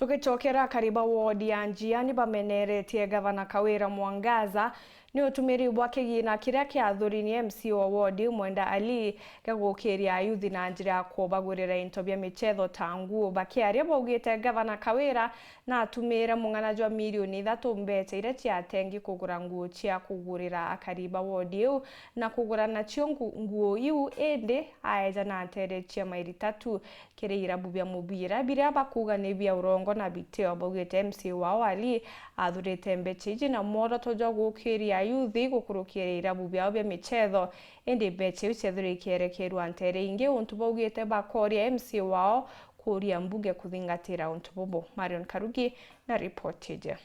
Tukichokera kariba wodi ya Njiani bameneretie gavana Kawira Mwangaza ni utumiri wake gina kiria kiathuri ni MC wa wodi Mwenda Ali gagukiria ayuthi na njira kubagurira into bya michetho tangu bakiaria baugite gavana Kawira na atumira mung'anajo milioni 3 mbeca iria ciatengi kugura nguo cia kugurira akariba wodi yu na kugura nacio nguo iu ende aeja na atere cia mairi 3 kiria bubya mubira biria bakuga ni bya urongo na biteo baugite MC wao Ali athurite mbeca iji na moro tojo gukiria ayuthi gukurukira irabu byao bya michetho ende mbeca iu ciathurikirekerwa ntere ingi untu baugite bakoria MC wao kuria mbuge kuthingatira untu bobo. Marion Karugi na ripoti je.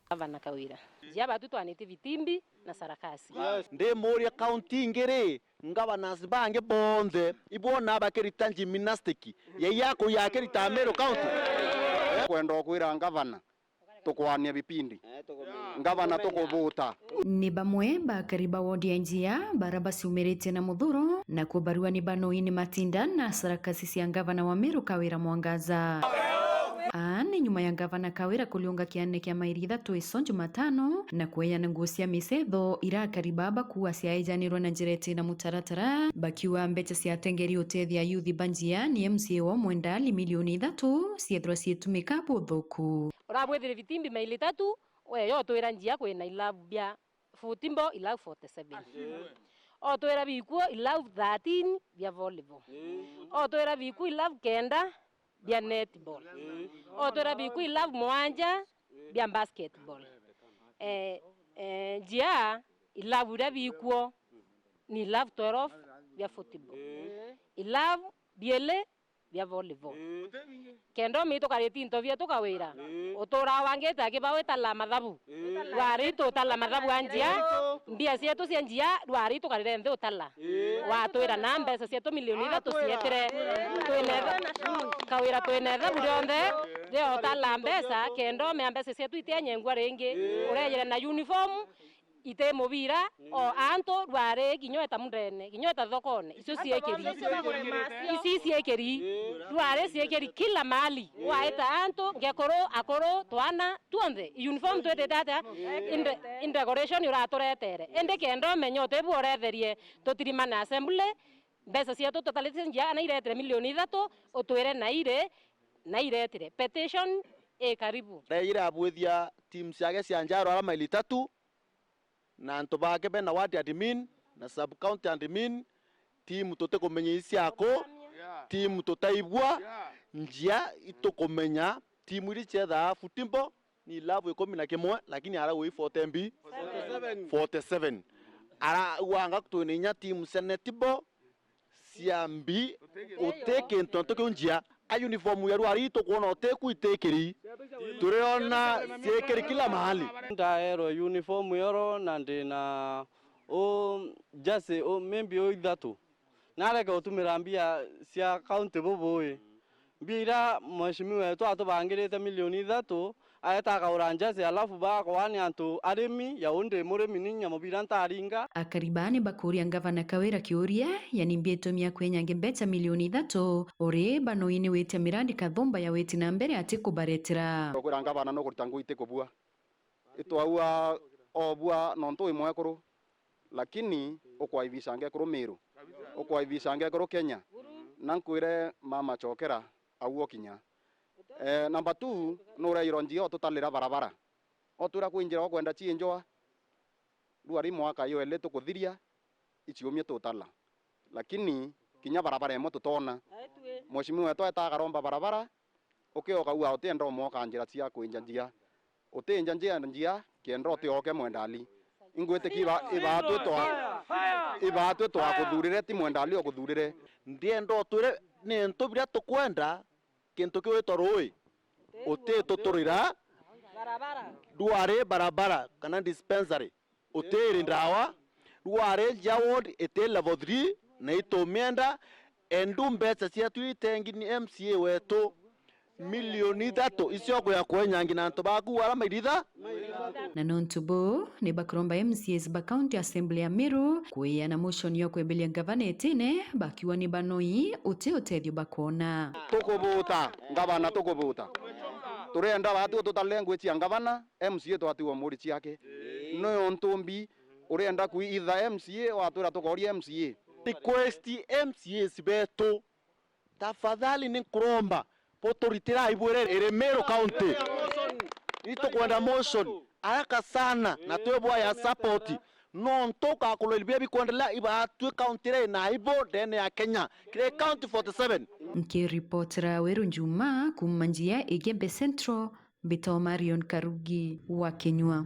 Gavana Kawira jaba tutwanite vitimbi na sarakasi ndi muri county ngiri ngavana bange bonde ibona bakirita gymnastic yako yakirita Meru county kwenda kwira gavana tukwania vipindi gavana tukuvuta ni bamwe bakariba wodi ya Njia baraba siumerete na muthuro na kubarua ni banoini matinda na sarakasi cia gavana wa Meru Kawira Mwangaza. Ni nyuma ya gavana Kawira kuliunga kiane kia mairi 3 ico Jumatano na kueana nguo cia michetho irakariba bakuwa ciaejanirwo na njirete na mutaratara bakiwa mbeca cia tengeri utethia ayuthi banjia ni MCA wa Mwenda Ali milioni 3 ciethwa cietumika buthuku urabwethire vitimbi maili 3 we yo twira Njia kwina ilavu bya futimbo ilavu 47 o twira bikuo ilavu 13 bya volleyball o twira bikuo ilavu 9 bya netball o twira bikuo ilavu 1 bya basketball Njia ilavu ria bikuo ni ilavu 12 bya football ilavu biele bya volleyball kendo mi tukareti into bya tukawira utura wangeta kibawe tala mathabu wari tala mathabu Njia mbia cietu cia Njia wari tukarire nthe utala watwira na mbeca cietu milioni 3 cietire twinetha Kawira twinetha burionthe rio tala mbeca kendo me mbeca cietu itenyengwa ringi urejere na uniform ite mubira o anto rware ginyota mundene ginyota thokone icio ciekeri isi ciekeri rware ciekeri kila mali waita anto ngekoro akoro twana tuonde uniform twete data in decoration uratoretere ende kendo menyote buoretherie tutirima na assembly mbeca cia totalite Njia na iretere milioni 3 utwire na iretere petition karibu reira abwethia team ciake cia Njaro ala maili 3 na anto bake bena ward admin na sub county admin team tutekumenya isiako team tutaibwa Njia itukumenya team iri chetha futimbo ni lavu 11 lakini ara wi 47 ara wanga kutuninya team senetibo siambi uteke ntonto Njia a uniform ya rwari tukuona uteku itekeri turiona siekeri kila mahali ndaero uniform yoro na ndina jase membi o 3 nareka utumira mbia cia county boboe mbira mheshimiwa wetu atubangirite milioni 3 ayetaka uranjase alafu bakwani antu arimi ya unde murimi ninya mubira ntaringa akaribani bakuria gavana Kawira kiuria yani mbietomia kwenyange mbeca milioni 3 uri banoini wete mirandi kathumba ya weti na mbere ati kubaretera kwira gavana no kuritangu ite kubua itwaua obua nonto imwe kuru lakini ukwaivishange kuru Meru ukwaivishange kuru Kenya nankwire mama chokera auo kinya number 2 no rairo Njia tutalira barabara otura kwinjira kwenda chienjoa ruari mwaka yo ele tukuthiria ichiumie tutala lakini kinya barabara emo tutona mheshimiwa wetu atagaromba barabara ukioka uwa utendo mwaka njira cia kwinja Njia utinja Njia kiendo tioke Mwenda Ali ingwete kiba ibatu twa kuthurire ti Mwenda Ali okuthurire ndiendo twire ni ntubira tukwenda kintu kiwito rui uti tuturira duare barabara kana dispensary utiri ndawa duare jawod ete level 3 na itomienda endu mbeca cia twitengi ni MCA wetu milioni 3 icio ya kwenyangi na ntu baku wala maitha na nontubo ni bakromba MCAs ba county assembly ya Meru kuiana motion yo kwebelia gavana etine bakiwa ni banoi uti utethio bakona tukubuta gavana tukubuta turenda batu tutalengwe cia ngavana MCA twatiwa muri ciake no ntumbi urenda kuitha MCA watura tukoria MCA request MCAs betu tafadhali ni kuromba potoritira ibwere Remero County ito kwenda motion haraka sana na twebwa ya support no ntoka kulelibia bikuendelea ibatwe county na ibo dene ya Kenya kile county 47 Nikiripotera Weru Njuma kumanjia Igembe Central Bito Marion Karugi wa Kenywa.